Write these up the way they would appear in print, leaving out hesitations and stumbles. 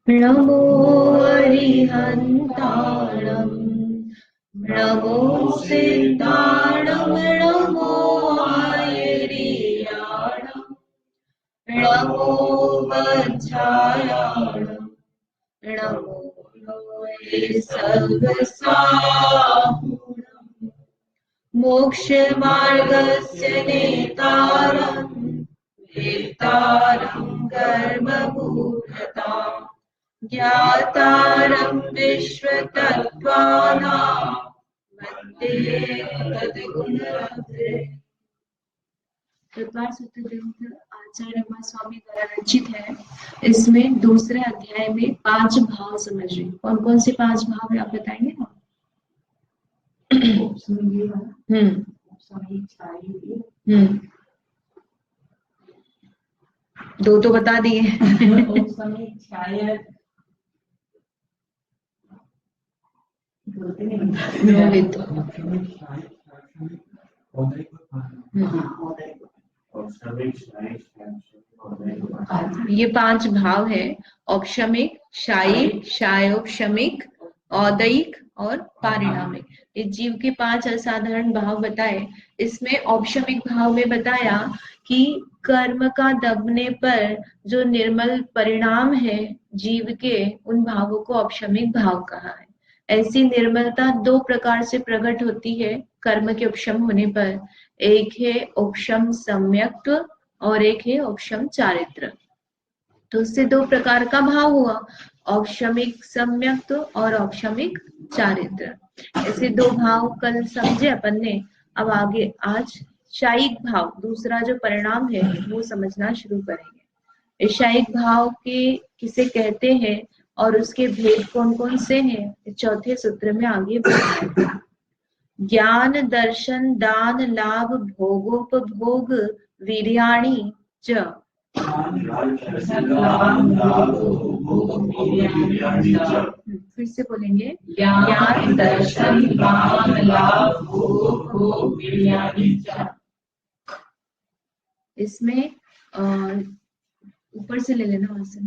नमो अरिहन्ताणं नमो सिद्धाणं नमो आयर्याणं नमो वज्रायाणं नमो लोये सर्वसाहुणं मोक्षमार्गस्य नेतारं वेत्तारं कर्मभूतताम् ज्ञातारं विश्वतत्त्वानां वन्दे तद्गुणवते। कृपा सूत्र ग्रंथ आचार्य रमा स्वामी द्वारा रचित है। इसमें दूसरे अध्याय में 5 भाव समझिए। कौन कौन से 5 भाव है आप बताएंगे ना? दो तो बता दिए। ये 5 भाव है। औपशमिक, शायिक, शायोपशमिक, औदयिक और पारिणामिक। ये जीव के 5 असाधारण भाव बताए। इसमें औपशमिक भाव में बताया कि कर्म का दबने पर जो निर्मल परिणाम है जीव के, उन भावों को औपशमिक भाव कहा है। ऐसी निर्मलता 2 प्रकार से प्रकट होती है कर्म के उपशम होने पर। एक है उपशम सम्यक्त्व और एक है उपशम चारित्र। तो उससे 2 प्रकार का भाव हुआ, औपशमिक सम्यक्त्व और औपशमिक चारित्र। ऐसे 2 भाव कल समझे अपन ने। अब आगे आज शायिक भाव, दूसरा जो परिणाम है वो समझना शुरू करेंगे। शायिक भाव के किसे कहते हैं और उसके भेद कौन कौन से हैं, चौथे सूत्र में आगे बताएंगे। ज्ञान दर्शन दान लाभ भोगोपभोग वीर्याणि च। फिर से बोलेंगे, ज्ञान दर्शन दान लाभ भोग वीर्याणि च। इसमें ऊपर से ले लेना वहां से।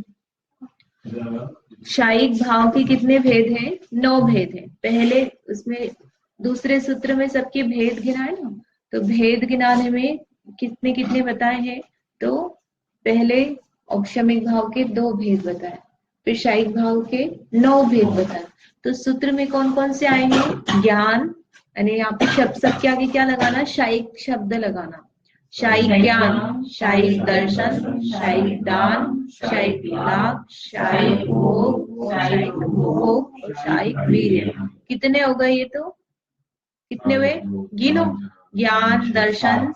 शायिक भाव के कितने भेद हैं? 9 भेद हैं। पहले उसमें दूसरे सूत्र में सबके भेद गिनाए ना, तो भेद गिनाने में कितने कितने बताए हैं? तो पहले औपशमिक भाव के 2 भेद बताए, फिर शायिक भाव के 9 भेद बताए। तो सूत्र में कौन कौन से आएंगे? ज्ञान, यानी यहाँ पे शब्द सबके आगे क्या लगाना? शायिक शब्द लगाना। शायिक ज्ञान, शायिक दर्शन, शायिक दान, शायिक लाभ, शायिक भोग, शायिक भोग और शायिक वीर्य। कितने हो गए ये? तो कितने हुए? गिनो। ज्ञान दर्शन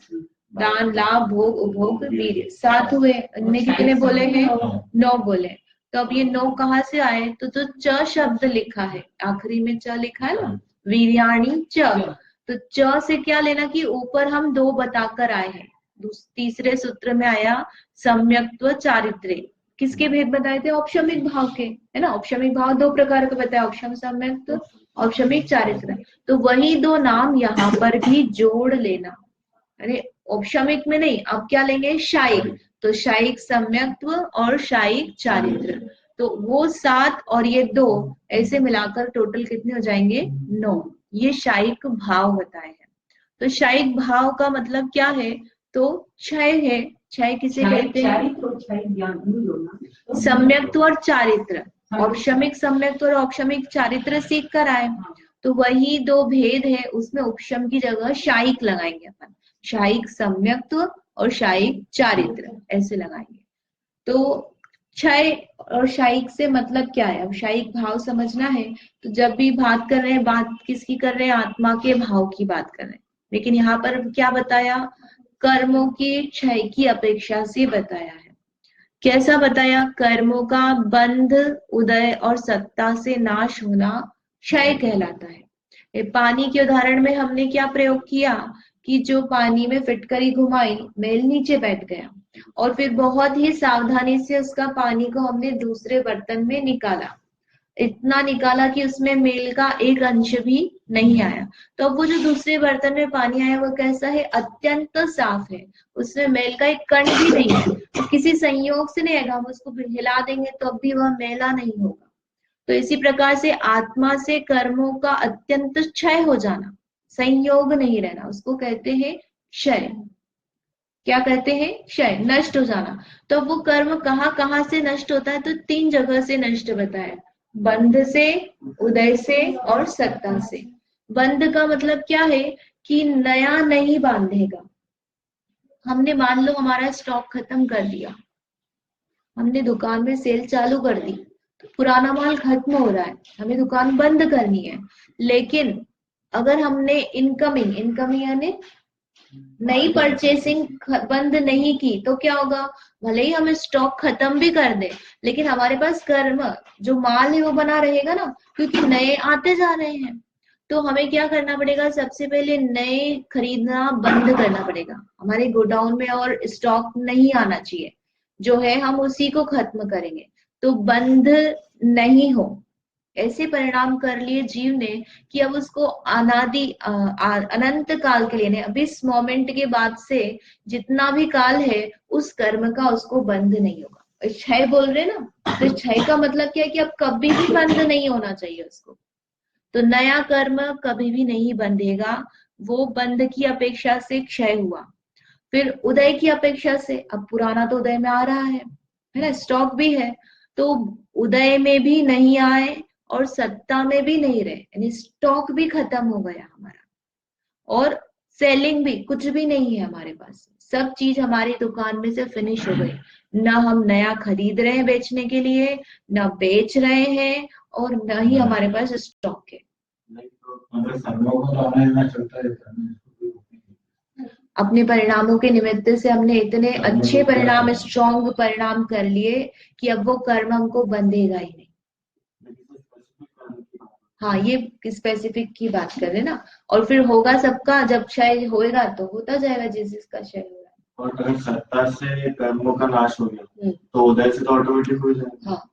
दान लाभ भोग उपभोग वीर्य, 7 हुए। इनमें कितने बोले हैं? 9 बोले। तो अब ये 9 कहाँ से आए? तो च शब्द लिखा है, आखिरी में च लिखा है ना, वीर्याणि च। तो च से क्या लेना कि ऊपर हम 2 बताकर आए हैं। तीसरे सूत्र में आया सम्यक्त्व चारित्र्य। किसके भेद बताए थे? औपशमिक भाव के, है ना। औपशमिक भाव 2 प्रकार का बताया, औपशम सम्यक्त्व, औपशमिक चारित्र्य। तो वही 2 नाम यहाँ पर भी जोड़ लेना। अरे औपशमिक में नहीं, अब क्या लेंगे? शायिक। तो शायिक सम्यक्त्व और शायिक चारित्र। तो वो 7 और ये 2 ऐसे मिलाकर टोटल कितने हो जाएंगे? 9। ये शायिक भाव बताए हैं। तो शायिक भाव का मतलब क्या है? तो क्षय है। क्षय किसे कहते हैं? सम्यक्त्व और चारित्र। औपशमिक सम्यक्त्व और औपशमिक चारित्र सीख कर आए, तो वही 2 भेद है, उसमें उपशम की जगह शायिक लगाएंगे अपन। शायिक सम्यक्त्व और शायिक चारित्र ऐसे लगाएंगे। तो क्षय और शायिक से मतलब क्या है? अब शायिक भाव समझना है तो जब भी बात कर रहे हैं, बात किसकी कर रहे हैं? आत्मा के भाव की बात कर रहे हैं। लेकिन यहाँ पर क्या बताया? कर्मों के क्षय की अपेक्षा से बताया है। कैसा बताया? कर्मों का बंध उदय और सत्ता से नाश होना क्षय कहलाता है। पानी के उदाहरण में हमने क्या प्रयोग किया कि जो पानी में फिटकरी घुमाई, मेल नीचे बैठ गया और फिर बहुत ही सावधानी से उसका पानी को हमने दूसरे बर्तन में निकाला। इतना निकाला कि उसमें मेल का एक अंश भी नहीं आया। तो अब वो जो दूसरे बर्तन में पानी आया वो कैसा है, अत्यंत साफ है, उसमें मेल का एक कण भी नहीं है। तो किसी संयोग से नहीं आएगा, हम उसको हिला देंगे तो अब भी वह मैला नहीं होगा। तो इसी प्रकार से आत्मा से कर्मों का अत्यंत क्षय हो जाना, संयोग नहीं रहना, उसको कहते हैं क्षय। क्या कहते हैं, क्षय, नष्ट हो जाना। तो वो कर्म कहाँ कहाँ से नष्ट होता है, तो 3 जगह से नष्ट बताया, बंध से, उदय से और सत्ता से। बंध का मतलब क्या है कि नया नहीं बांधेगा। हमने मान लो हमारा स्टॉक खत्म कर दिया, हमने दुकान में सेल चालू कर दी, तो पुराना माल खत्म हो रहा है, हमें दुकान बंद करनी है। लेकिन अगर हमने इनकमिंग इनकमिंग यानी नई परचेसिंग बंद नहीं की तो क्या होगा, भले ही हम स्टॉक खत्म भी कर दें लेकिन हमारे पास कर्म जो माल है वो बना रहेगा ना, क्योंकि नए आते जा रहे हैं। तो हमें क्या करना पड़ेगा, सबसे पहले नए खरीदना बंद करना पड़ेगा, हमारे गोडाउन में और स्टॉक नहीं आना चाहिए, जो है हम उसी को खत्म करेंगे। तो बंद नहीं हो, ऐसे परिणाम कर लिए जीव ने कि अब उसको अनंत काल के लिए, अभी इस मोमेंट के बाद से जितना भी काल है उस कर्म का उसको बंद नहीं होगा। क्षय बोल रहे ना, तो क्षय का मतलब क्या है कि अब कभी भी बंद नहीं होना चाहिए उसको। तो नया कर्म कभी भी नहीं बंधेगा, वो बंध की अपेक्षा से क्षय हुआ। फिर उदय की अपेक्षा से, अब पुराना तो उदय में आ रहा है ना, स्टॉक भी है, तो उदय में भी नहीं आए और सत्ता में भी नहीं रहे, यानी स्टॉक भी खत्म हो गया हमारा, और सेलिंग भी कुछ भी नहीं है हमारे पास, सब चीज हमारी दुकान में से फिनिश हो गई। ना हम नया खरीद रहे हैं बेचने के लिए, ना बेच रहे हैं, और ना ही हमारे पास स्टॉक है। अपने परिणामों के निमित्त से हमने इतने अच्छे परिणाम, स्ट्रॉन्ग परिणाम कर लिए कि अब वो कर्म हमको बंधेगा ही नहीं। हाँ, ये स्पेसिफिक की बात कर रहे ना। और फिर होगा सबका, जब क्षय होएगा तो होता जाएगा जिस जिसका क्षय हो रहा है। और अगर सत्ता से कर्मों का नाश हो गया तो उदय से तो ऑटोमेटिक हो जाएगा। हाँ,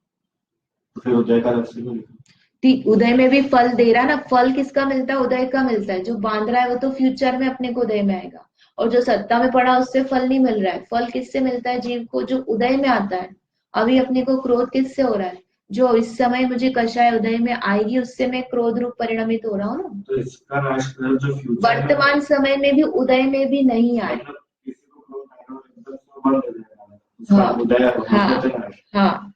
तो फिर उदय का रस ही उदय में भी फल दे रहा ना, फल किसका मिलता है, उदय का मिलता है। जो बांध रहा है वो तो फ्यूचर में अपने को उदय में आएगा, और जो सत्ता में पड़ा उससे फल नहीं मिल रहा है। फल किससे मिलता है, जीव को, जो उदय में आता है। अभी अपने को क्रोध किससे हो रहा है, जो इस समय मुझे कषाय उदय में आएगी उससे मैं क्रोध रूप परिणमित हो रहा हूँ ना। तो इसका नाश जो फ्यूचर वर्तमान समय में भी उदय में भी नहीं आए। हाँ, हाँ,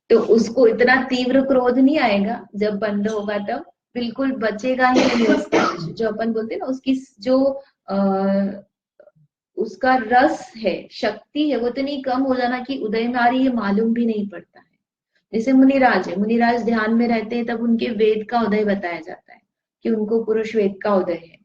तो उसको इतना तीव्र क्रोध नहीं आएगा, जब बंद होगा तब बिल्कुल बचेगा ही नहीं उसका। जो अपन बोलते हैं ना, उसकी जो उसका रस है, शक्ति है, वो इतनी कम हो जाना कि उदय में आ रही है मालूम भी नहीं पड़ता है। जैसे मुनिराज है, मुनिराज ध्यान में रहते हैं तब उनके वेद का उदय बताया जाता है कि उनको पुरुष वेद का उदय है।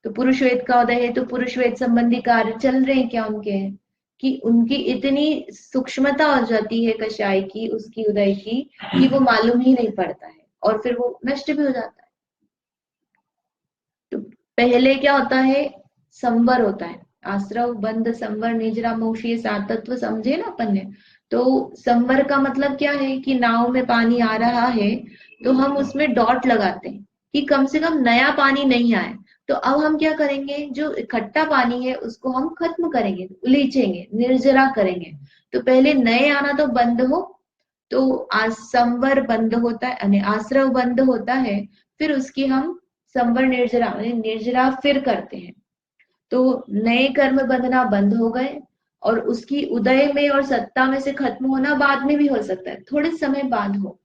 तो पुरुष वेद का उदय है तो पुरुष वेद संबंधी कार्य चल रहे हैं क्या उनके, कि उनकी इतनी सूक्ष्मता हो जाती है कषाय की, उसकी उदय की, कि वो मालूम ही नहीं पड़ता है और फिर वो नष्ट भी हो जाता है। तो पहले क्या होता है, संवर होता है, आश्रव बंध संवर निजरा मोक्ष, ये 7 तत्व समझे ना अपन ने। तो संवर का मतलब क्या है कि नाव में पानी आ रहा है तो हम उसमें डॉट लगाते हैं कि कम से कम नया पानी नहीं आए। तो अब हम क्या करेंगे, जो इकट्ठा पानी है उसको हम खत्म करेंगे, उलीचेंगे, निर्जरा करेंगे। तो पहले नए आना तो बंद हो, तो संवर बंद होता है, यानी आश्रव बंद होता है, फिर उसकी हम संवर निर्जरा निर्जरा फिर करते हैं। तो नए कर्म बंधना बंद हो गए, और उसकी उदय में और सत्ता में से खत्म होना बाद में भी हो सकता है, थोड़े समय बाद हो,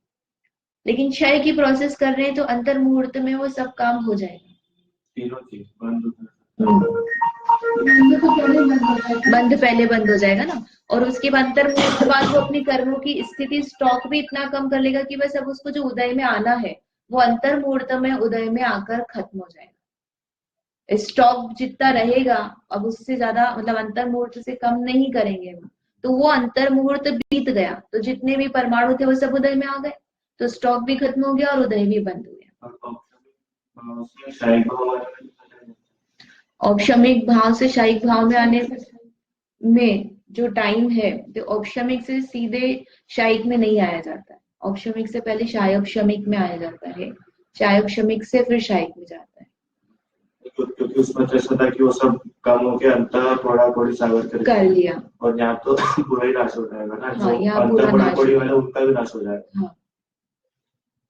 लेकिन क्षय की प्रोसेस कर रहे हैं तो अंतर मुहूर्त में वो सब काम हो जाएगा। बंद पहले बंद हो जाएगा ना, और उसके बाद अंतर मुहूर्त बाद वो अपनी कर्मों की स्थिति, स्टॉक भी इतना कम कर लेगा कि बस अब उसको जो उदय में आना है वो अंतर मुहूर्त में उदय में आकर खत्म हो जाएगा। स्टॉक जितना रहेगा अब उससे ज्यादा, मतलब अंतर मुहूर्त से कम नहीं करेंगे वो, तो वो अंतर मुहूर्त बीत गया तो जितने भी परमाणु थे वो सब उदय में आ गए, तो स्टॉक भी खत्म हो गया और उदय भी बंद हो गया। औपशमिक भाव से शायिक भाव में आने में जो टाइम है, तो औपशमिक से सीधे शायिक में नहीं आया जाता है, औपशमिक से पहले शायोपशमिक में आया जाता है, शायोपशमिक से फिर शायिक में जाता है। क्योंकि उसमें तो ऐसा था कि वो सब कामों के अंतर थोड़ा थोड़ी सागर कर लिया, और यहाँ तो पूरा ही नाश हो जाएगा ना। हाँ, जो यहाँ पूरा अंतर थोड़ा नाश थोड़ी हो वाला उनका भी नाश हो जाएगा। हाँ,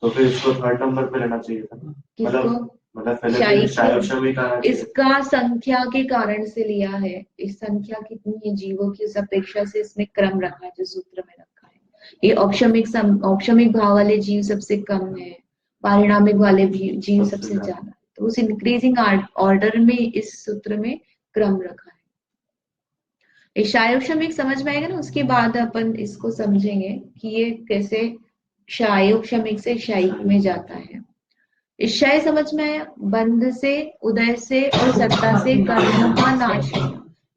तो फिर इसको थर्ड नंबर पे लेना चाहिए था ना। किसको? मतलब पहले शायिक शायोपशमिक आना चाहिए। इसका संख्या के कारण से लिया है, इस संख्या कितनी है जीवों की उस अपेक्षा से इसमें क्रम रखा है जो सूत्र में रखा है। ये औपशमिक भाव वाले जीव सबसे कम है, पारिणामिक वाले जीव सबसे ज्यादा है, तो उस इंक्रीजिंग ऑर्डर में इस सूत्र में क्रम रखा है। ये शायोपशमिक समझ में आएगा ना, उसके बाद अपन इसको समझेंगे कि ये कैसे शायोपशमिक से शायिक में जाता है। क्षय समझ में आया, बंध से, उदय से और सत्ता से कर्मों का नाश है।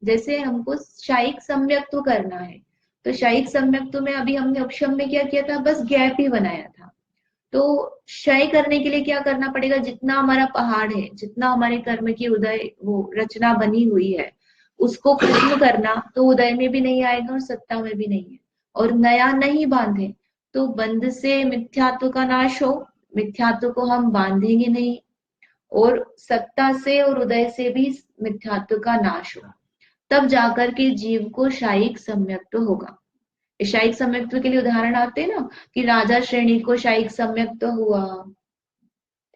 जैसे हमको शायिक सम्यक्त्व करना है, तो शायिक सम्यक्त्व में अभी हमने उपशम में क्या किया था, बस गैप ही बनाया था। तो क्षय करने के लिए क्या करना पड़ेगा, जितना हमारा पहाड़ है, जितना हमारे कर्म की उदय वो रचना बनी हुई है, उसको खत्म करना, तो उदय में भी नहीं आएगा और सत्ता में भी नहीं है, और नया नहीं बांधे, तो बंध से मिथ्यात्व का नाश हो, मिथ्यात्व को हम बांधेंगे नहीं, और सत्ता से और उदय से भी मिथ्यात्व का नाश हो, तब जाकर के जीव को शायिक सम्यक्त्व होगा। शायिक सम्यक्त्व के लिए उदाहरण आते हैं ना, कि राजा श्रेणी को शायिक सम्यक्त्व हुआ,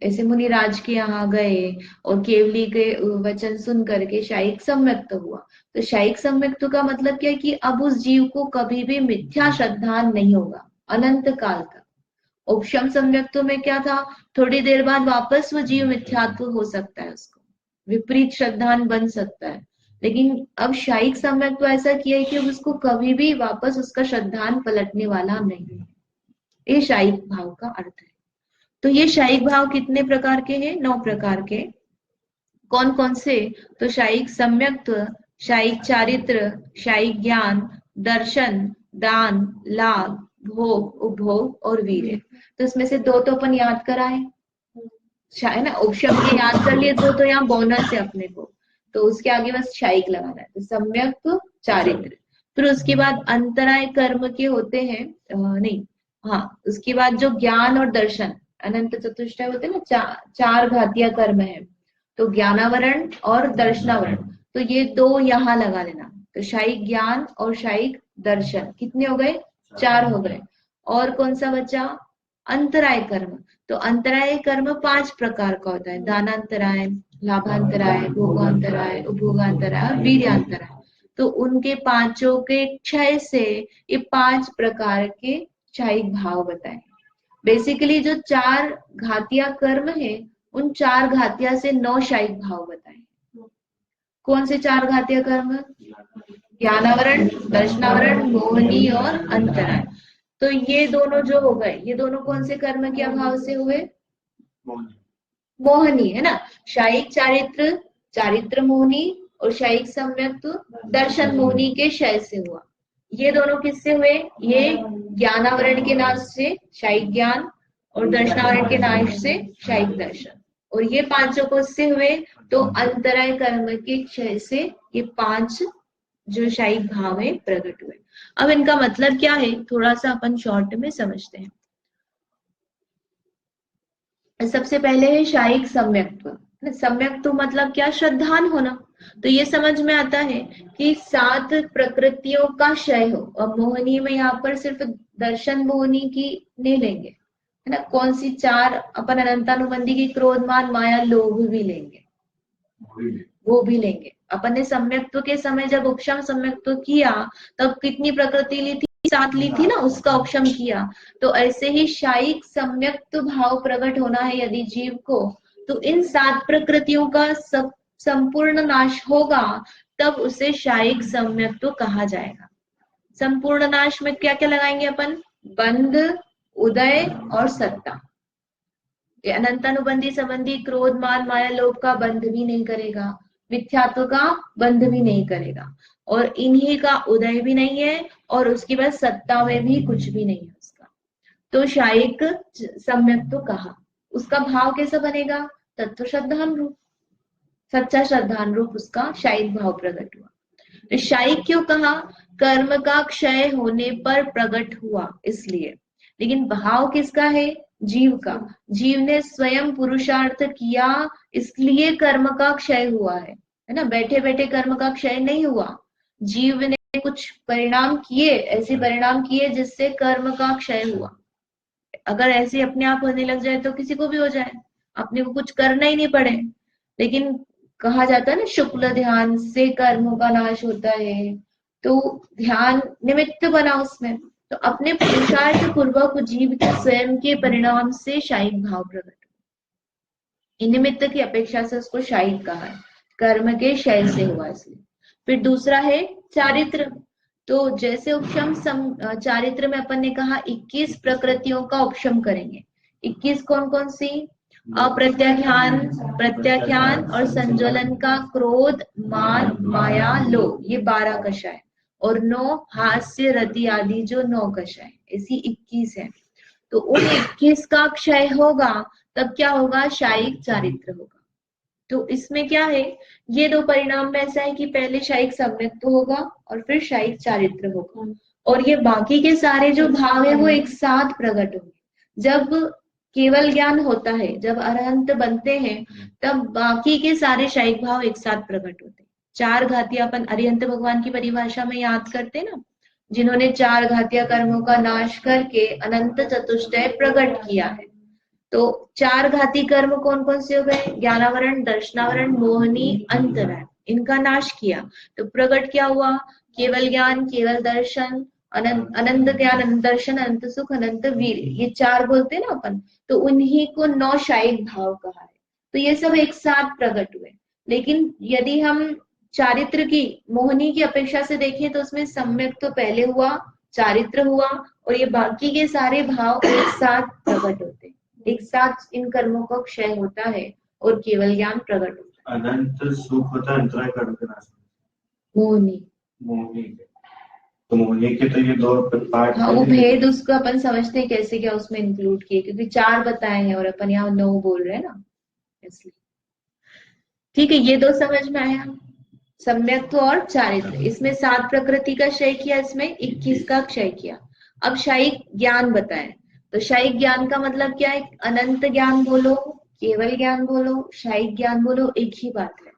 ऐसे मुनिराज के यहाँ गए और केवली के वचन सुन करके शायिक सम्यक्त्व हुआ। तो शायिक सम्यक्त्व का मतलब क्या है, कि अब उस जीव को कभी भी मिथ्या श्रद्धा नहीं होगा अनंत काल तक। उपशम सम्यक्त्व में क्या था, थोड़ी देर बाद वापस वो जीव मिथ्यात्व हो सकता है, उसको विपरीत श्रद्धान बन सकता है, लेकिन अब शायिक सम्यक्त्व ऐसा किया है कि अब उसको कभी भी वापस उसका श्रद्धान पलटने वाला नहीं है। ये शायिक भाव का अर्थ है। तो ये शायिक भाव कितने प्रकार के हैं? 9 प्रकार के। कौन कौन से? तो शायिक सम्यक्त्व, शायिक चारित्र, शायिक ज्ञान, दर्शन, दान, लाभ, भोग, उपभोग और वीर्य। तो इसमें से 2 तो अपन याद कराए, है ना, उपशम के याद कर लिए, 2 तो यहाँ बोनस है अपने को, तो उसके आगे बस शायिक लगाना है। तो सम्यक्त्व, चारित्र, फिर उसके बाद अंतराय कर्म के होते हैं, नहीं, हाँ, उसके बाद जो ज्ञान और दर्शन, अनंत चतुष्टय होते हैं ना, चार घातीय कर्म है, तो ज्ञानावरण और दर्शनावरण, तो ये 2 यहाँ लगा लेना। तो शायिक ज्ञान और शायिक दर्शन कितने हो गए? 4 हो गए। और कौन सा बचा? अंतराय कर्म। तो अंतराय कर्म 5 प्रकार का होता है, दानांतराय, लाभांतराय, भोगांतराय, उपभोगांतराय और वीर्यांतराय। तो उनके पांचों के क्षय से ये 5 प्रकार के शायिक भाव बताए। बेसिकली जो 4 घातिया कर्म है, उन 4 घातिया से 9 शायिक भाव बताए। कौन से 4 घातिया कर्म? ज्ञानावरण, दर्शनावरण, मोहनी और अंतराय। तो ये दोनों जो हो गए, ये दोनों कौन से कर्म के अभाव से हुए? मोहनी, है ना। शायिक चारित्र, चारित्र मोहनी, और शायिक सम्यक्त्व, दर्शन मोहनी के क्षय से हुआ। ये दोनों किससे हुए? ये ज्ञानावरण के नाश से शायिक ज्ञान और दर्शनावरण के नाश से शायिक दर्शन, और ये पांचों को से हुए तो अंतराय कर्म के क्षय से ये 5 जो शायिक भाव है प्रकट हुए। अब इनका मतलब क्या है, थोड़ा सा अपन शॉर्ट में समझते हैं। सबसे पहले है शायिक सम्यक्त्व। सम्यक्त्व मतलब क्या? श्रद्धान होना। तो ये समझ में आता है कि 7 प्रकृतियों का क्षय हो, और मोहनी में यहाँ पर सिर्फ दर्शन मोहनी की नहीं लेंगे, है ना। कौन सी 4? अपन अनंतानुबंधी की क्रोध, मान, माया, लोभ भी लेंगे, वो भी लेंगे। अपन ने सम्यक्त्व के समय जब उपशम सम्यक्त्व किया, तब कितनी प्रकृति ली थी? 7 ली थी ना, उसका उपशम किया। तो ऐसे ही शायिक सम्यक्त्व भाव प्रकट होना है यदि जीव को, तो इन 7 प्रकृतियों का संपूर्ण नाश होगा, तब उसे शायिक सम्यक्त्व कहा जाएगा। संपूर्ण नाश में क्या क्या लगाएंगे अपन? बंध, उदय और सत्ता। अनंतानुबंधी संबंधी क्रोध, मान, माया, लोभ का बंध भी नहीं करेगा, मिथ्यात्व का बंध भी नहीं करेगा, और इन्हीं का उदय भी नहीं है, और उसके बाद सत्ता में भी कुछ भी नहीं है उसका। तो शायिक सम्यक्त्व कहा। उसका भाव कैसा बनेगा? तत्व श्रद्धान रूप, सच्चा श्रद्धान रूप उसका शायिक भाव प्रकट हुआ। तो शायिक क्यों कहा? कर्म का क्षय होने पर प्रकट हुआ, इसलिए। लेकिन भाव किसका है? जीव का। जीव ने स्वयं पुरुषार्थ किया, इसलिए कर्म का क्षय हुआ है ना। बैठे बैठे कर्म का क्षय नहीं हुआ, जीव ने कुछ परिणाम किए, ऐसे परिणाम किए जिससे कर्म का क्षय हुआ। अगर ऐसे अपने आप होने लग जाए तो किसी को भी हो जाए, अपने को कुछ करना ही नहीं पड़े। लेकिन कहा जाता है ना, शुक्ल ध्यान से कर्मों का नाश होता है, तो ध्यान निमित्त बना उसमें। तो अपने पुरुषार्थ पूर्वक जीव के स्वयं के परिणाम से शायिक भाव प्रकट, निमित्त की अपेक्षा से उसको शायिक कहा है, कर्म के क्षय से हुआ इसलिए। फिर दूसरा है चारित्र। तो जैसे उपशम चारित्र में अपन ने कहा 21 प्रकृतियों का उपशम करेंगे। 21 कौन कौन सी? अप्रत्याख्यान, प्रत्याख्यान और संज्वलन का क्रोध, मान, माया, लोभ, ये 12 कषाय, और 9 हास्य, रति आदि जो 9 कषाय, ऐसी 21 है। तो उन 21 का क्षय होगा तब क्या होगा? शायिक चारित्र होगा। तो इसमें क्या है, ये दो परिणाम में ऐसा है कि पहले शायिक सम्यक्त होगा और फिर शायिक चारित्र होगा, और ये बाकी के सारे जो भाव है वो एक साथ प्रकट होंगे। जब केवल ज्ञान होता है, जब अरहंत बनते हैं, तब बाकी के सारे शायिक भाव एक साथ प्रकट होते हैं। 4 घातियां अपन अरिहंत भगवान की परिभाषा में याद करते ना, जिन्होंने 4 घातिया कर्मों का नाश करके अनंत चतुष्टय प्रकट किया है। तो 4 घाती कर्म कौन कौन से हो गए? ज्ञानावरण, दर्शनावरण, मोहनी, अंतरण, इनका नाश किया। तो प्रकट क्या हुआ? केवल ज्ञान, केवल दर्शन, अनंत ज्ञान, अनंत दर्शन, अनंत सुख, अनंत वीर, ये 4 बोलते हैं ना अपन, तो उन्हीं को 9 शायिक भाव कहा है। तो ये सब एक साथ प्रकट हुए। लेकिन यदि हम चारित्र की, मोहनी की अपेक्षा से देखें तो उसमें सम्यक तो पहले हुआ, चारित्र हुआ, और ये बाकी के सारे भाव एक साथ प्रकट होते हैं। एक साथ इन कर्मों का क्षय होता है और केवल ज्ञान प्रकट होता है। अनंत सुख होता है अंतराय कर्म के नाश में। मोहनी, मोहनी के, तो मोहनी के तो ये 2 पार्ट। हाँ, वो भेद उसको अपन समझते हैं कैसे, क्या उसमें इंक्लूड किए, क्योंकि 4 बताए हैं और अपन यहाँ 9 बोल रहे हैं ना, इसलिए। ठीक है, ये 2 समझ में आया, सम्यक्त्व और चारित्र। इसमें 7 प्रकृति का क्षय किया, इसमें 21 का क्षय किया। अब शायिक ज्ञान बताएं। तो शायिक ज्ञान का मतलब क्या है? अनंत ज्ञान बोलो, केवल ज्ञान बोलो, शायिक ज्ञान बोलो, एक ही बात है।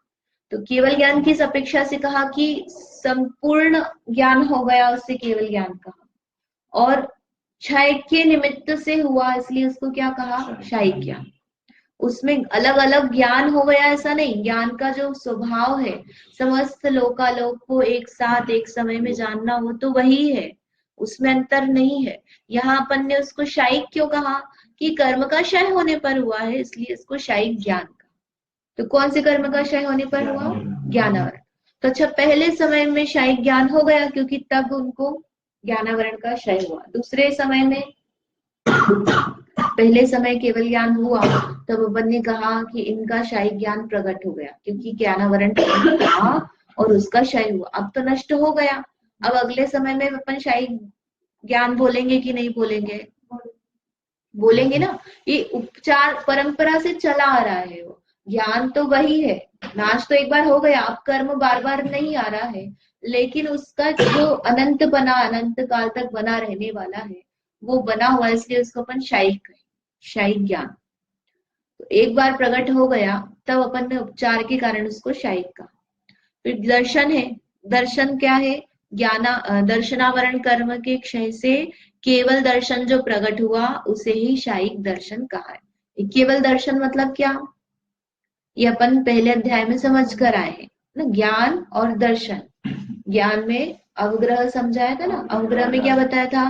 तो केवल ज्ञान किस अपेक्षा से कहा? कि संपूर्ण ज्ञान हो गया, उससे केवल ज्ञान कहा। और क्षय के निमित्त से हुआ, इसलिए उसको क्या कहा? शायिक ज्ञान। उसमें अलग अलग ज्ञान हो गया ऐसा नहीं, ज्ञान का जो स्वभाव है, समस्त लोकालोक को एक साथ एक समय में जानना, वो तो वही है, उसमें अंतर नहीं है। यहाँ अपन ने उसको शायिक क्यों कहा? कि कर्म का क्षय होने पर हुआ है, इसलिए इसको शायिक ज्ञान का। तो कौन से कर्म का क्षय होने पर हुआ? ज्ञानावरण। तो अच्छा, पहले समय में शायिक ज्ञान हो गया क्योंकि तब उनको ज्ञानावरण का क्षय हुआ। दूसरे समय में, पहले समय केवल ज्ञान हुआ, तब अपन ने कहा कि इनका शायिक ज्ञान प्रकट हो गया क्योंकि ज्ञानावरण था और उसका क्षय हुआ। अब तो नष्ट हो गया, अब अगले समय में अपन शायिक ज्ञान बोलेंगे कि नहीं बोलेंगे? बोलेंगे ना। ये उपचार परंपरा से चला आ रहा है, वो ज्ञान तो वही है, नाश तो एक बार हो गया, अब कर्म बार बार नहीं आ रहा है, लेकिन उसका जो अनंत बना, अनंत काल तक बना रहने वाला है, वो बना हुआ है, इसलिए उसको अपन शायिक कहें, शायिक ज्ञान। तो एक बार प्रकट हो गया, तब अपन ने उपचार के कारण उसको शायिक कहा। फिर दर्शन है। दर्शन क्या है? दर्शनावरण कर्म के क्षय से केवल दर्शन जो प्रकट हुआ, उसे ही शायिक दर्शन कहा है। केवल दर्शन मतलब क्या? ये अपन पहले अध्याय में समझ कर आए हैं ना, ज्ञान और दर्शन। ज्ञान में अवग्रह समझाया था ना, अवग्रह में क्या बताया था?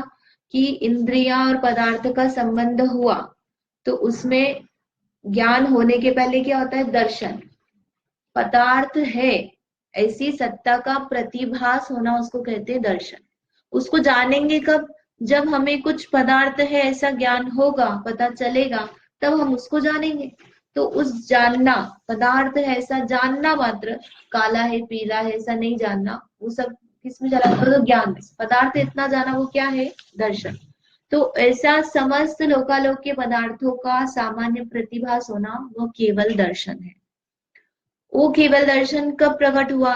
कि इंद्रिया और पदार्थ का संबंध हुआ, तो उसमें ज्ञान होने के पहले क्या होता है? दर्शन। पदार्थ है ऐसी सत्ता का प्रतिभास होना, उसको कहते हैं दर्शन। उसको जानेंगे कब? जब हमें कुछ पदार्थ है ऐसा ज्ञान होगा, पता चलेगा, तब हम उसको जानेंगे। तो उस जानना, पदार्थ है ऐसा जानना मात्र, काला है पीला है ऐसा नहीं जानना, वो सब किसमें चला जाता? तो ज्ञान में। पदार्थ इतना जाना, वो क्या है? दर्शन। तो ऐसा समस्त लोकालोक के पदार्थों का सामान्य प्रतिभास होना, वो केवल दर्शन है। वो केवल दर्शन कब प्रकट हुआ?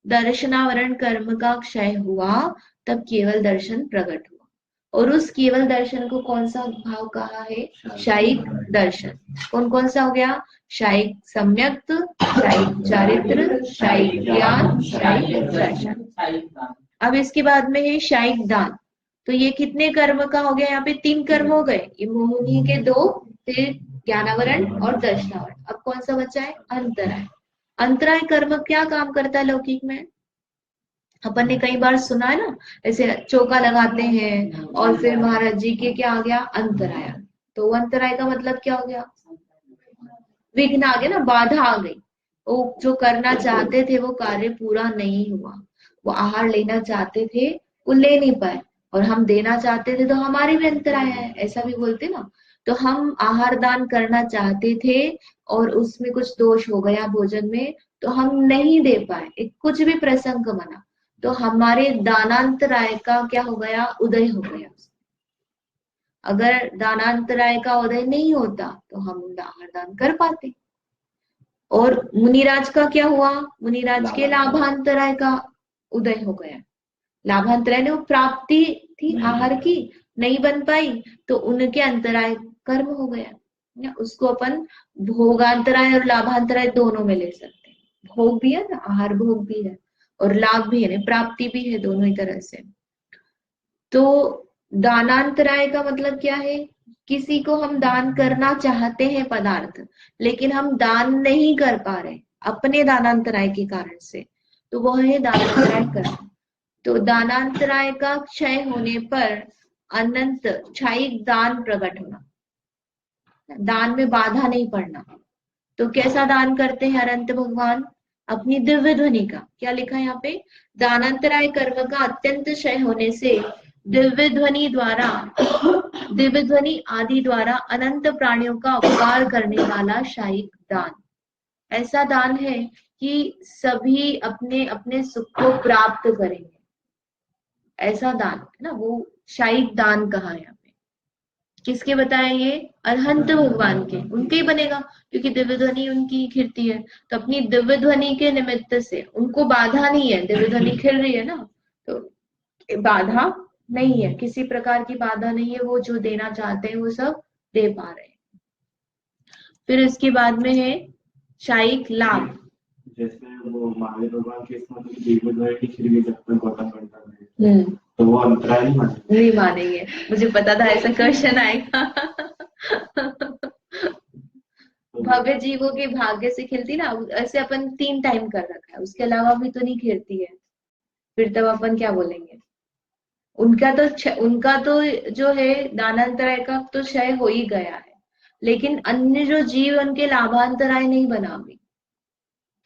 दर्शनावरण कर्म का क्षय हुआ, तब केवल दर्शन प्रकट हुआ। और उस केवल दर्शन को कौन सा भाव कहा है? शायिक दर्शन। कौन कौन सा हो गया? शायिक सम्यक्त, शायिक चारित्र, शायिक ज्ञान, शायिक दर्शन। अब इसके बाद में है शायिक दान। तो ये कितने कर्म का हो गया? यहाँ पे 3 कर्म हो गए, ये मोहिनी के 2, फिर ज्ञानावरण और दर्शनावरण। अब कौन सा बचा है? अंतराय। अंतराय कर्म क्या काम करता है लौकिक में? अपन ने कई बार सुना है ना, ऐसे चौका लगाते हैं और फिर महाराज जी के क्या आ गया? अंतराय। तो अंतराय का मतलब क्या हो गया? विघ्न आ गया ना, बाधा आ गई। वो जो करना चाहते थे वो कार्य पूरा नहीं हुआ। वो आहार लेना चाहते थे, वो ले नहीं पाए, और हम देना चाहते थे तो हमारी भी अंतराय है, ऐसा भी बोलते ना। तो हम आहार दान करना चाहते थे और उसमें कुछ दोष हो गया भोजन में, तो हम नहीं दे पाए, एक कुछ भी प्रसंग बना, तो हमारे दानांतराय का क्या हो गया? उदय हो गया। अगर दानांतराय का उदय नहीं होता तो हम आहार दान कर पाते। और मुनिराज का क्या हुआ? मुनिराज के लाभांतराय का उदय हो गया। लाभांतराय ने वो प्राप्ति थी आहार की, नहीं बन पाई, तो उनके अंतराय कर्म हो गया ना। उसको अपन भोगांतराय और लाभांतराय दोनों में ले सकते हैं। भोग भी है ना, आहार भोग भी है, और लाभ भी है, प्राप्ति भी है, दोनों ही तरह से। तो दानांतराय का मतलब क्या है? किसी को हम दान करना चाहते हैं पदार्थ, लेकिन हम दान नहीं कर पा रहे अपने दानांतराय के कारण से, तो वह है दानांतराय कर्म। तो दानांतराय का क्षय होने पर अनंत क्षयिक दान प्रकट होना, दान में बाधा नहीं पड़ना। तो कैसा दान करते हैं अनंत भगवान? अपनी दिव्य ध्वनि का। क्या लिखा है यहाँ पे? दानांतराय कर्म का अत्यंत क्षय होने से दिव्य ध्वनि द्वारा, दिव्य ध्वनि आदि द्वारा अनंत प्राणियों का उपकार करने वाला शायिक दान। ऐसा दान है कि सभी अपने अपने सुख को प्राप्त करेंगे, ऐसा दान है ना, वो शायिक दान कहा यहाँ पे। किसके बताए ये? अरहंत भगवान के, उनके ही बनेगा, क्योंकि दिव्य ध्वनि उनकी खिरती है। तो अपनी दिव्य ध्वनि के निमित्त से उनको बाधा नहीं है, दिव्य ध्वनि खिल रही है ना, तो बाधा नहीं है, किसी प्रकार की बाधा नहीं है, वो जो देना चाहते हैं वो सब दे पा रहे हैं। फिर इसके बाद में है शायिक लाभ। जैसे वो महावीर भगवान के इसमें तो दिव्य ध्वनि की खिड़की जब तक गौतम करता है, तो वो अंतराय नहीं मानेंगे। मुझे पता था ऐसा क्वेश्चन आएगा। भव्य जीवों के भाग्य से खिलती ना, ऐसे अपन 3 टाइम कर रखा है, उसके अलावा भी तो नहीं खिलती है, फिर तब अपन क्या बोलेंगे? उनका तो जो है दानांतराय का तो क्षय हो ही गया है, लेकिन अन्य जो जीव उनके लाभांतराय नहीं बना अभी,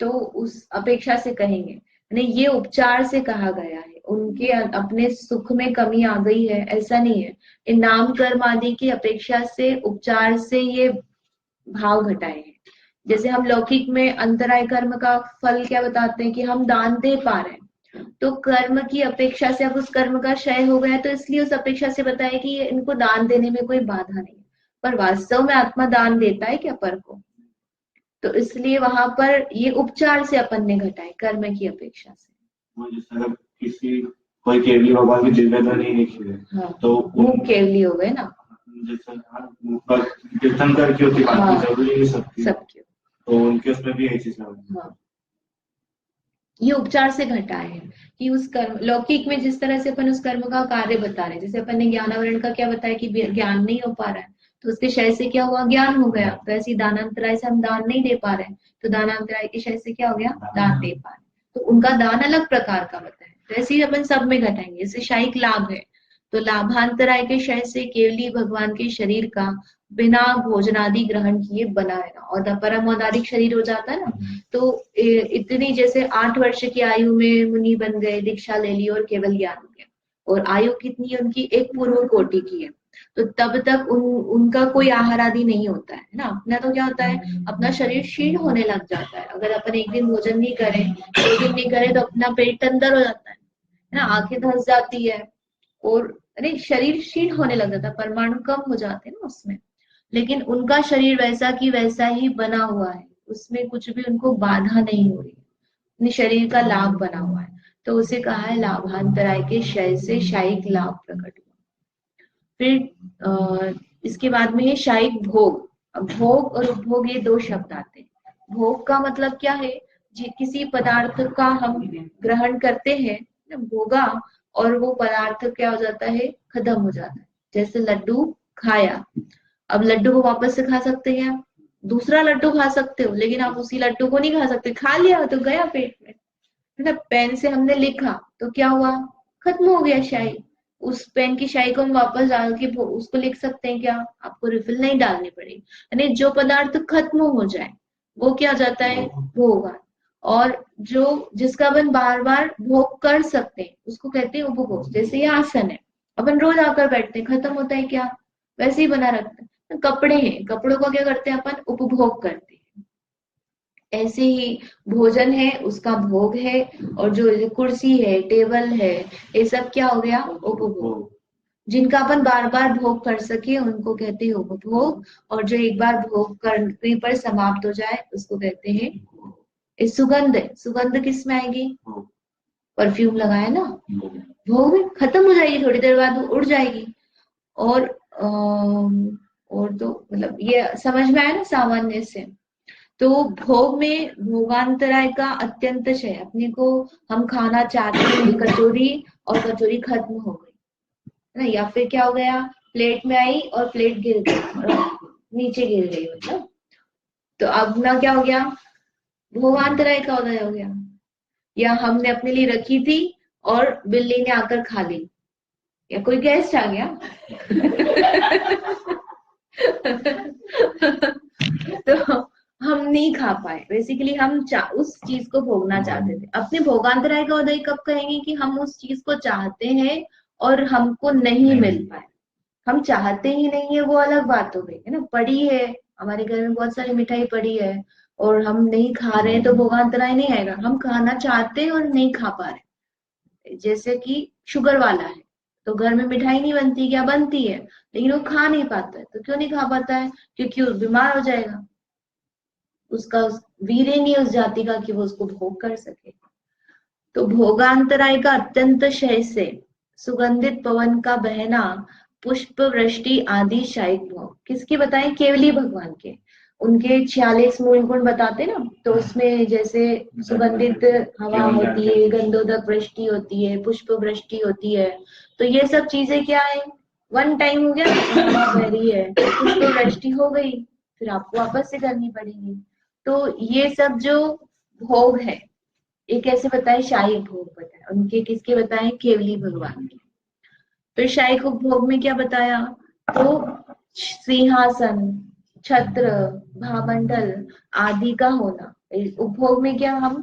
तो उस अपेक्षा से कहेंगे, यानी ये उपचार से कहा गया है, उनके अपने सुख में कमी आ गई है, ऐसा नहीं है। इन नाम कर्म आदि की अपेक्षा से उपचार से ये भाव घटाए हैं। जैसे हम लौकिक में अंतराय कर्म का फल क्या बताते हैं कि हम दान दे पा रहे हैं, तो कर्म की अपेक्षा से अब उस कर्म का क्षय हो गया, तो इसलिए उस अपेक्षा से बताया कि इनको दान देने में कोई बाधा नहीं है। पर वास्तव में आत्मा दान देता है क्या पर को? तो इसलिए वहां पर ये उपचार से अपन ने घटाए कर्म की अपेक्षा से। वो जैसे अगर किसी कोई केवली भगवान की दिव्य ध्वनि नहीं खिले, हाँ, तो मुंह केवली हो गए ना, जैसे कीर्तन करके होती बात, हाँ, जरूरी नहीं सबकी, सबके, तो उनके उसमें भी यही चीज है। हाँ, ये उपचार से घटाए हैं कि उस कर्म लौकिक में जिस तरह से अपन उस कर्म का कार्य बता रहे हैं, जैसे अपन ने ज्ञानावरण का क्या बताया कि ज्ञान नहीं हो पा रहा है, तो उसके क्षय से क्या हुआ? ज्ञान हो गया। तो ऐसी दानांतराय से हम दान नहीं दे पा रहे हैं, तो दानांतराय के क्षय से क्या हो गया? दान दे पा रहे, तो उनका दान अलग प्रकार का बताया। तो ऐसे ही अपन सब में घटाएंगे। जैसे शायिक लाभ है, तो लाभांतराय के क्षय से केवली भगवान के शरीर का बिना भोजनादि ग्रहण किए बना रहना, और परम औदारिक शरीर हो जाता है ना, तो इतनी जैसे 8 वर्ष की आयु में मुनि बन गए, दीक्षा ले ली और केवल ज्ञान हो गया, और आयु कितनी है उनकी? एक पूर्व कोटि की है, तो तब तक उनका कोई आहार आदि नहीं होता है ना। अपना तो क्या होता है, अपना शरीर क्षीण होने लग जाता है, अगर अपन एक दिन भोजन नहीं करें, 2 दिन नहीं करें, तो अपना पेट अंदर हो जाता है ना, आंखें धंस जाती है, और अरे शरीर क्षीण होने लग जाता है, परमाणु कम हो जाते हैं ना उसमें। लेकिन उनका शरीर वैसा की वैसा ही बना हुआ है, उसमें कुछ भी उनको बाधा नहीं हो रही, अपने शरीर का लाभ बना हुआ है, तो उसे कहा है लाभांतराय के क्षय से शायिक लाभ प्रकट हुआ। फिर इसके बाद में है शायिक भोग। अब भोग और उपभोग ये दो शब्द आते हैं। भोग का मतलब क्या है, किसी पदार्थ का हम ग्रहण करते हैं ना, भोगा, और वो पदार्थ क्या हो जाता है, खत्म हो जाता है। जैसे लड्डू खाया, अब लड्डू को वापस से खा सकते हैं आप, दूसरा लड्डू खा सकते हो, लेकिन आप उसी लड्डू को नहीं खा सकते, खा लिया तो गया पेट में, है ना। पेन से हमने लिखा तो क्या हुआ, खत्म हो गया शाई। उस पेन की शाई को हम वापस डाल के उसको लिख सकते हैं क्या, आपको रिफिल नहीं डालनी पड़ेगी। यानी जो पदार्थ खत्म हो जाए वो क्या हो जाता है, भोग। और जो जिसका अपन बार बार भोग कर सकते हैं उसको कहते हैं उपभोग। जैसे ये आसन है, अपन रोज आकर बैठते हैं, खत्म होता है क्या, वैसे ही बना रखते हैं। कपड़े हैं, कपड़ों को क्या करते हैं अपन, उपभोग करते हैं। ऐसे ही भोजन है उसका भोग है, और जो कुर्सी है, टेबल है, ये सब क्या हो गया, उपभोग। जिनका अपन बार बार भोग कर सके उनको कहते हैं उपभोग, और जो एक बार भोग करने पर समाप्त हो जाए उसको कहते हैं। इस सुगंध है, सुगंध किस में आएगी, परफ्यूम लगाए ना, भोग में खत्म हो जाएगी, थोड़ी देर बाद वो उड़ जाएगी। और और तो मतलब ये समझ में आया ना सामान्य से। तो भोग में भोगांतराय का अत्यंत है, अपने को हम खाना चाहते हैं कचौरी, और कचौरी खत्म हो गई, है ना, या फिर क्या हो गया, प्लेट में आई और प्लेट गिर गई, नीचे गिर गई मतलब। तो अब ना क्या हो गया, भोगांतराय का उदय हो गया। या हमने अपने लिए रखी थी और बिल्ली ने आकर खा ली, या कोई गेस्ट आ गया तो हम नहीं खा पाए, बेसिकली हम उस चीज को भोगना चाहते थे। अपने भोगांतराय का उदय कब कहेंगे, कि हम उस चीज को चाहते हैं और हमको नहीं मिल पाए। हम चाहते ही नहीं है वो अलग बात हो गई, है ना, पड़ी है हमारे घर में बहुत सारी मिठाई पड़ी है और हम नहीं खा रहे हैं, तो भोगांतराय नहीं आएगा। हम खाना चाहते हैं और नहीं खा पा रहे, जैसे कि शुगर वाला है तो घर में मिठाई नहीं बनती, क्या बनती है, लेकिन वो खा नहीं पाता है। तो क्यों नहीं खा पाता है, क्योंकि वो बीमार हो जाएगा, उसका वीर्य नहीं उस जाति का कि वो उसको भोग कर सके। तो भोगांतराय का अत्यंत क्षय से, सुगंधित पवन का बहना, पुष्प वृष्टि आदि शायिक भोग। किसके बताएं, केवली भगवान के। उनके 46 मूल गुण बताते ना, तो उसमें जैसे सुगंधित हवा होती है, गंधोदक वृष्टि होती है, पुष्प वृष्टि होती है। तो ये सब चीजें क्या है, वन टाइम हो गया, हवा बह रही है, पुष्प वृष्टि हो गई, फिर आपको वापस से करनी पड़ेगी। तो ये सब जो भोग है, ये कैसे बताए, शाही भोग बताए उनके, किसके बताए, केवली भगवान के। फिर शाही उपभोग में क्या बताया, तो सिंहासन, छत्र, भामंडल आदि का होना। उपभोग में क्या, हम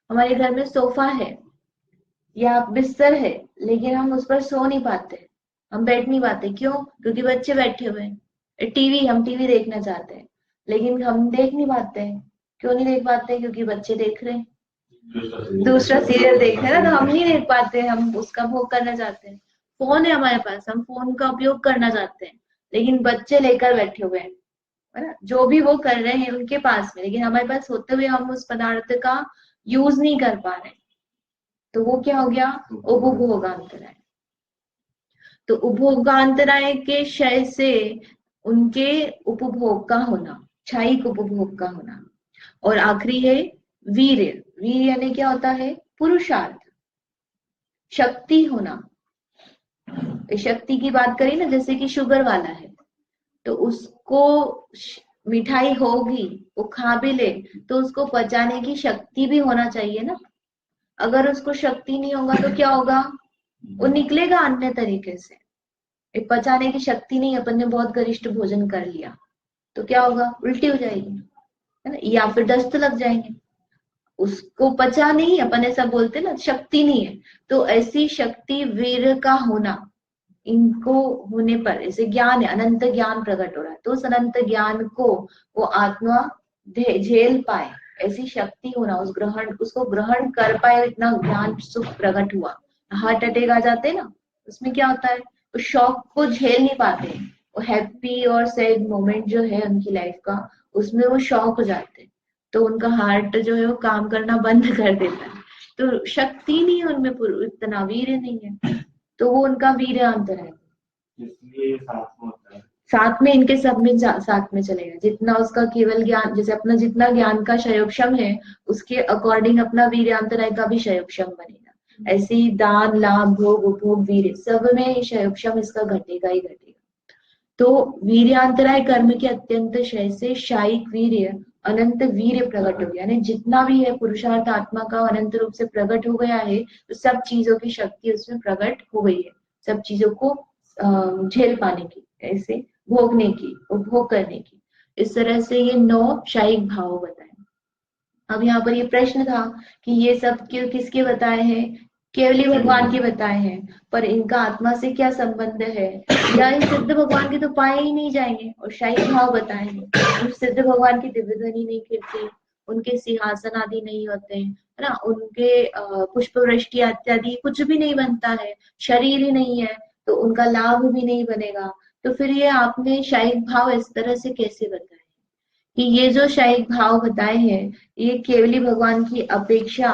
हमारे घर में सोफा है या बिस्तर है, लेकिन हम उस पर सो नहीं पाते, हम बैठ नहीं पाते, क्यों, क्योंकि बच्चे बैठे हुए हैं। टीवी, हम टीवी देखना चाहते हैं लेकिन हम देख नहीं पाते हैं, क्यों नहीं देख पाते, क्योंकि बच्चे देख रहे हैं, दूसरा सीरियल देख रहे हैं ना, तो हम नहीं देख पाते, हम उसका भोग करना चाहते हैं। फोन है हमारे पास, हम फोन का उपयोग करना चाहते हैं, लेकिन बच्चे लेकर बैठे हुए हैं, है ना, जो भी वो कर रहे हैं उनके पास में, लेकिन हमारे पास होते हुए हम उस पदार्थ का यूज नहीं कर पा रहे, तो वो क्या हो गया, उपभोगांतराय। तो उपभोगांतराय के क्षय से उनके उपभोग का होना, क्षयिक उपभोग का होना। और आखिरी है वीर्य। वीर्य यानी क्या होता है, पुरुषार्थ, शक्ति होना। शक्ति की बात करें ना, जैसे कि शुगर वाला है तो उसको मिठाई होगी, वो खा भी ले, तो उसको पचाने की शक्ति भी होना चाहिए ना। अगर उसको शक्ति नहीं होगा तो क्या होगा, वो निकलेगा अन्य तरीके से। एक पचाने की शक्ति नहीं, अपन ने बहुत गरिष्ठ भोजन कर लिया तो क्या होगा, उल्टी हो जाएगी, है ना, या फिर दस्त लग जाएंगे। उसको पचा नहीं, अपन ऐसा बोलते ना, शक्ति नहीं है। तो ऐसी शक्ति वीर का होना, इनको होने पर ऐसे ज्ञान है, अनंत ज्ञान प्रकट हो रहा है, तो उस अनंत ज्ञान को वो आत्मा झेल पाए, ऐसी शक्ति होना, उस ग्रहण, उसको ग्रहण कर पाए, इतना ज्ञान सुख प्रकट हुआ। हार्ट अटैक आ जाते ना, उसमें क्या होता है, उस शॉक को झेल नहीं पाते, वो हैप्पी और सैड मोमेंट जो है उनकी लाइफ का, उसमें वो शॉक हो जाते हैं, तो उनका हार्ट जो है वो काम करना बंद कर देता है। तो शक्ति नहीं है उनमें, इतना वीर्य नहीं है, तो वो उनका वीर्यांतर है। इसलिए ये साथ में होता है। साथ में इनके सब में साथ में चलेगा। जितना उसका केवल ज्ञान, जैसे अपना जितना ज्ञान का क्षयोक्षम है उसके अकॉर्डिंग अपना वीर्यांतराय का भी क्षयोक्षम बनेगा। ऐसे ही दान, लाभ, भोग, उपभोग, वीर्य सब में क्षयोक्षम इसका घटेगा ही घटेगा। तो वीर्यांतराय कर्म के अत्यंत क्षय से शायिक वीर्य अनंत वीर्य प्रकट हो गया, यानी जितना भी है पुरुषार्थ आत्मा का अनंत रूप से प्रकट हो गया है, तो सब चीजों की शक्ति उसमें प्रकट हो गई है, सब चीजों को झेल पाने की, ऐसे भोगने की, उपभोग करने की। इस तरह से ये 9 शायिक भाव बताए। अब यहाँ पर ये प्रश्न था कि ये सब किसके बताए हैं? केवली भगवान के बताए हैं, पर इनका आत्मा से क्या संबंध है? या इन सिद्ध भगवान के तो पाए ही नहीं जाएंगे, और शाही भाव बताए हैं। सिद्ध भगवान की दिव्य ध्वनि नहीं गिरती, उनके सिंहासन आदि नहीं होते हैं, है ना, उनके पुष्प वृष्टि इत्यादि कुछ भी नहीं बनता है, शरीर ही नहीं है, तो उनका लाभ भी नहीं बनेगा। तो फिर ये आपने शाही भाव इस तरह से कैसे बताए कि ये जो शायिक भाव बताए हैं ये केवली भगवान की अपेक्षा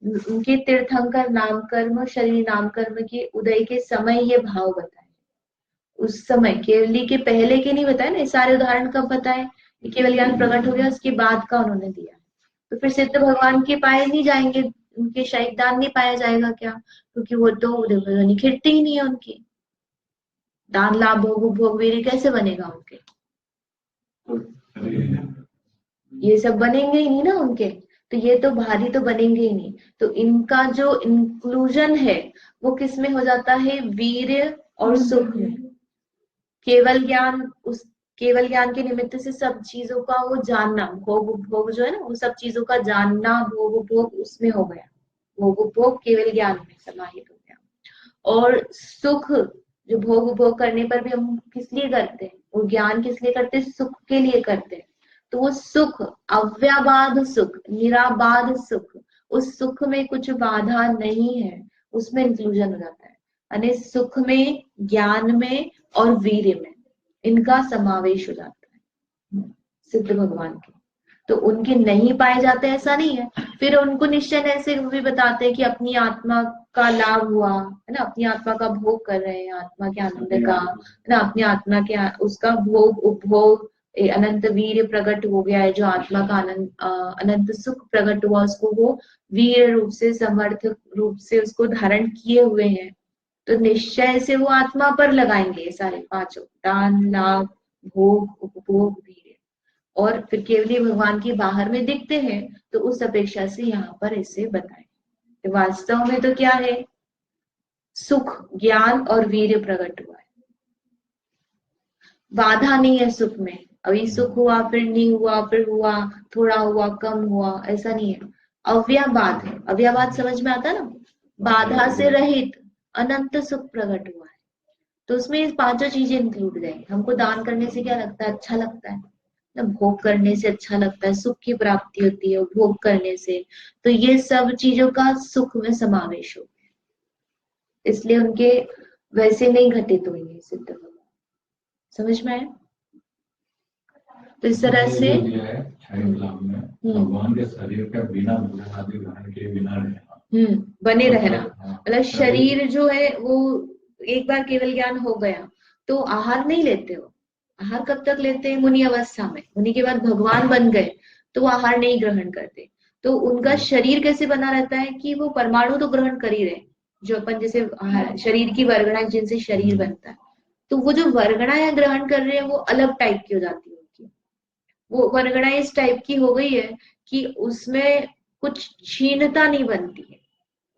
उनके तीर्थंकर नाम कर्म, शरीर नाम कर्म के उदय के समय ये भाव बताए। उस समय केवली के पहले के नहीं बताए ना, सारे उदाहरण कब बताए? केवल ज्ञान प्रकट हो गया उसके बाद का उन्होंने दिया। तो फिर सिद्ध भगवान के पाए नहीं जाएंगे, उनके शायिक दान नहीं पाया जाएगा क्या? क्योंकि वो तो निखरते ही नहीं है उनकी। दान, लाभ, भोग, उपभोग, वीर्य कैसे बनेगा उनके? ये सब बनेंगे ही नहीं ना उनके, तो ये तो भारी तो बनेंगे ही नहीं। तो इनका जो इंक्लूजन है वो किस में हो जाता है? वीर्य और सुख में। केवल ज्ञान, उस केवल ज्ञान के निमित्त से सब चीजों का वो जानना, भोग उपभोग जो है ना, वो सब चीजों का जानना, भोग उपभोग उसमें हो गया। भोग उपभोग केवल ज्ञान में समाहित हो गया। और सुख, जो भोग उपभोग करने पर भी हम किस लिए करते हैं? वो ज्ञान किस लिए करते हैं? सुख के लिए करते हैं। तो वो सुख, अव्याबाध सुख, निराबाध सुख, उस सुख में कुछ बाधा नहीं है, उसमें इंक्लूजन हो जाता है। यानी सुख में, ज्ञान में और वीर्य में इनका समावेश हो जाता है सिद्ध भगवान के। तो उनके नहीं पाए जाते ऐसा नहीं है। फिर उनको निश्चय ऐसे भी बताते हैं कि अपनी आत्मा का लाभ हुआ है ना, अपनी आत्मा का भोग कर रहे हैं, आत्मा के आनंद का, है ना, अपनी आत्मा के उसका भोग उपभोग, अनंत वीर प्रकट हो गया है, जो आत्मा का अनंत सुख प्रकट हुआ उसको वो वीर रूप से, समर्थ रूप से उसको धारण किए हुए हैं। तो निश्चय से वो आत्मा पर लगाएंगे सारे पांचों, दान, लाभ, भोग, उपभोग, वीर्य। और फिर केवली भगवान के बाहर में दिखते हैं, तो उस अपेक्षा से यहाँ पर ऐसे बताए। तो वास्तव में तो क्या है? सुख, ज्ञान और वीर्य प्रकट हुआ है, बाधा नहीं है सुख में। अभी सुख हुआ फिर नहीं हुआ, फिर हुआ, थोड़ा हुआ, कम हुआ, ऐसा नहीं है। अव्याबाद है। अव्याबाद समझ में आता ना? बाधा से रहित अनंत सुख प्रकट हुआ है। तो उसमें ये पांचों चीजें इंक्लूड गई। हमको दान करने से क्या लगता है? अच्छा लगता है ना, भोग करने से अच्छा लगता है, सुख की प्राप्ति होती है भोग करने से। तो ये सब चीजों का सुख में समावेश हो गया, इसलिए उनके वैसे नहीं घटित हुए सिद्ध भगवान। समझ में आया? तो इस तरह से भगवान के शरीर का बिना भोजन आदि ग्रहण के बिना रहना, बने रहना, मतलब शरीर जो है वो एक बार केवल ज्ञान हो गया तो आहार नहीं लेते हो। आहार कब तक लेते हैं? मुनि अवस्था में। मुनि के बाद भगवान बन गए तो आहार नहीं ग्रहण करते। तो उनका शरीर कैसे बना रहता है कि वो परमाणु तो ग्रहण कर ही रहे, जो अपन जैसे शरीर की वर्गणा जिनसे शरीर बनता है, तो वो जो वर्गणाएं ग्रहण कर रहे हैं वो अलग टाइप की हो जाती है उनकी। वो वर्गणा इस टाइप की हो गई है कि उसमें कुछ क्षीणता नहीं बनती है,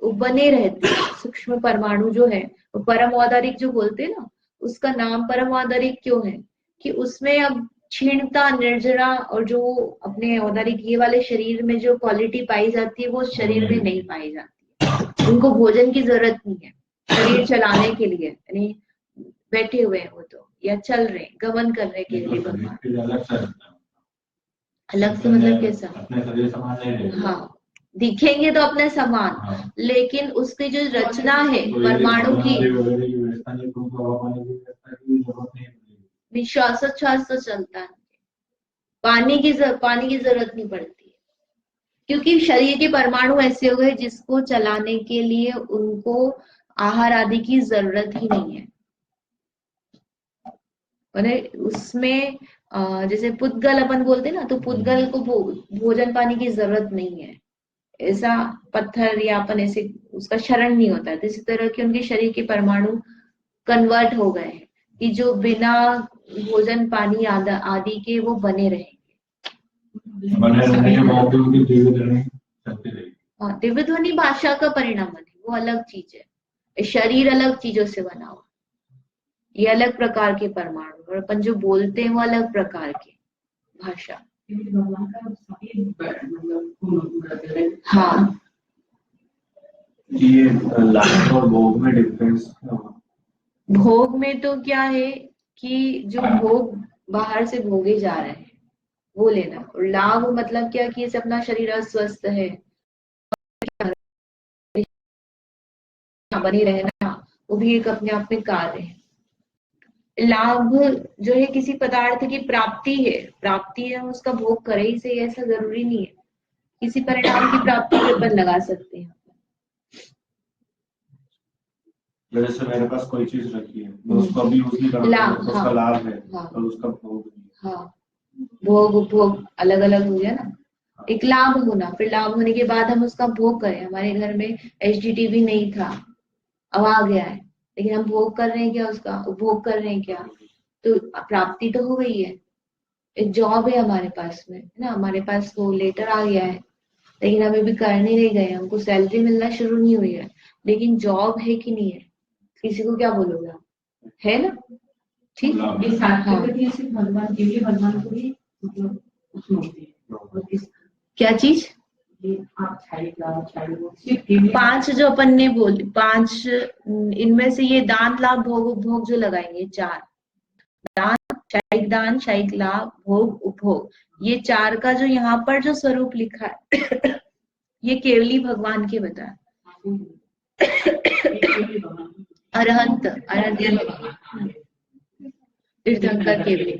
वो बने रहते हैं। सूक्ष्म परमाणु जो है वो परम औदारिक जो बोलते हैं ना, उसका नाम परम औदारिक क्यों है कि उसमें अब क्षीणता, निर्जरा और जो अपने औदारिक ये वाले शरीर में जो क्वालिटी पाई जाती है वो शरीर में नहीं पाई जाती है। उनको भोजन की जरूरत नहीं है शरीर चलाने के लिए, यानी बैठे हुए हैं वो तो, या चल रहे हैं, गमन कर रहे के लिए भगवान। अलग से मतलब कैसा? अपने शरीर समान नहीं रहेगा। हाँ, दिखेंगे तो अपने समान, हाँ। लेकिन उसकी जो रचना है परमाणु की, श्वासोच्छ्वास तो चलता है, पानी की जरूरत नहीं पड़ती है, क्योंकि शरीर के परमाणु ऐसे हो गए जिसको चलाने के लिए उनको आहार आदि की जरूरत ही नहीं है। मैंने उसमें जैसे पुद्गल अपन बोलते हैं ना, तो पुद्गल को भोजन पानी की जरूरत नहीं है, ऐसा पत्थर या अपन ऐसे उसका क्षरण नहीं होता है। तो इसी तरह के उनके शरीर के परमाणु कन्वर्ट हो गए हैं कि जो बिना भोजन पानी आदि के वो बने रहेंगे। बने रहने के बाद भी उनकी दिव्य ध्वनि चलती रहेगी। हाँ, दिव्य ध्वनि भाषा का परिणाम है, वो अलग चीज है। शरीर अलग चीजों से बना हुआ, ये अलग प्रकार के परमाणु, और अपन जो बोलते हैं वो अलग प्रकार की भाषा। हाँ, ये लाभ और भोग में डिफरेंस क्या होगा? भोग में तो क्या है कि जो भोग बाहर से भोगे जा रहे हैं वो लेना, और लाभ मतलब क्या कि अपना शरीर अस्वस्थ है, बनी रहना, वो भी एक अपने आप में कार्य है। लाभ जो है किसी पदार्थ की प्राप्ति है, प्राप्ति है उसका भोग करे ही सही, ऐसा जरूरी नहीं है, किसी परिणाम की प्राप्ति पे अपन लगा सकते हैं। जैसे मेरे पास कोई चीज रखी है, मैं उसको अभी यूज नहीं कर रहा हूं, उसका हाँ, लाभ है हाँ, और उसका भोग नहीं है। हाँ, भोग उपभोग अलग अलग हो गया ना। एक लाभ होना, फिर लाभ होने के बाद हम उसका भोग करें। हमारे घर में HDTV नहीं था, अब आ गया है, लेकिन हम भोग कर रहे हैं क्या, उसका उपभोग कर रहे हैं क्या, तो प्राप्ति तो हो गई है। एक जॉब है हमारे पास में, है ना, हमारे पास वो लेटर आ गया है, लेकिन हम अभी करने नहीं गए, हमको सैलरी मिलना शुरू नहीं हुई है, लेकिन जॉब है कि नहीं है, किसी को क्या बोलोगे आप, है ना, ठीक। ये सात्विक सिर्फ भगवान के लिए, भगवान को भी मतलब उसमें होती है। और क्या चीज, ये आप सिर्फ 5 जो अपन ने बोली, 5 इनमें से ये दान लाभ भोग उपभोग जो लगाएंगे 4, दान शायिक लाभ भोग उपभोग, ये 4 का जो यहाँ पर जो स्वरूप लिखा है ये केवली भगवान के बता, अरहंत तीर्थंकर के भी,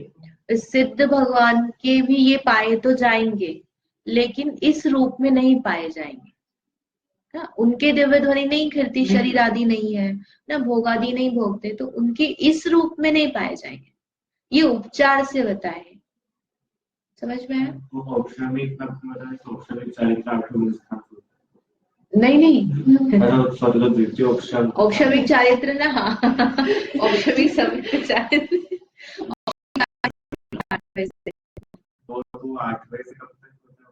सिद्ध भगवान के भी ये पाए तो जाएंगे, लेकिन इस रूप में नहीं पाए जाएंगे ना, उनके दिव्य ध्वनि नहीं खिलती, शरीर आदि नहीं है ना, भोग आदि नहीं भोगते, तो उनके इस रूप में नहीं पाए जाएंगे, ये उपचार से बताए, समझ में आया? नहीं, औक्षविक चारित्र ना, औक्षविक समित चारित्र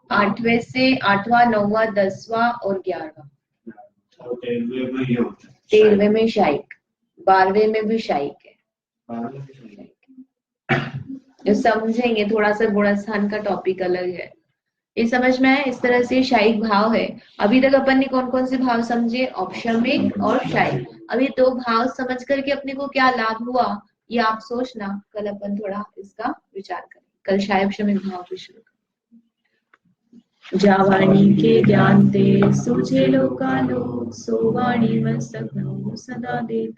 8वें से 8वां 9वां 10वां और 11वां, 13वें में शायिक, 12वें में भी शायिक है। जो समझेंगे, थोड़ा सा गुणस्थान का टॉपिक अलग है, ये समझ में आया? इस तरह से शायिक भाव है। अभी तक अपन ने कौन कौन से भाव समझे, औक्षमिक और शायिक। अभी 2 भाव समझ करके अपने को क्या लाभ हुआ ये आप सोचना, कल अपन थोड़ा इसका विचार करें, कल शायिक शमिक भाव भी शुरू करें। जावाणी के ज्ञान ते सूझे लोकालो, सो वाणी मस्तक सदा देत।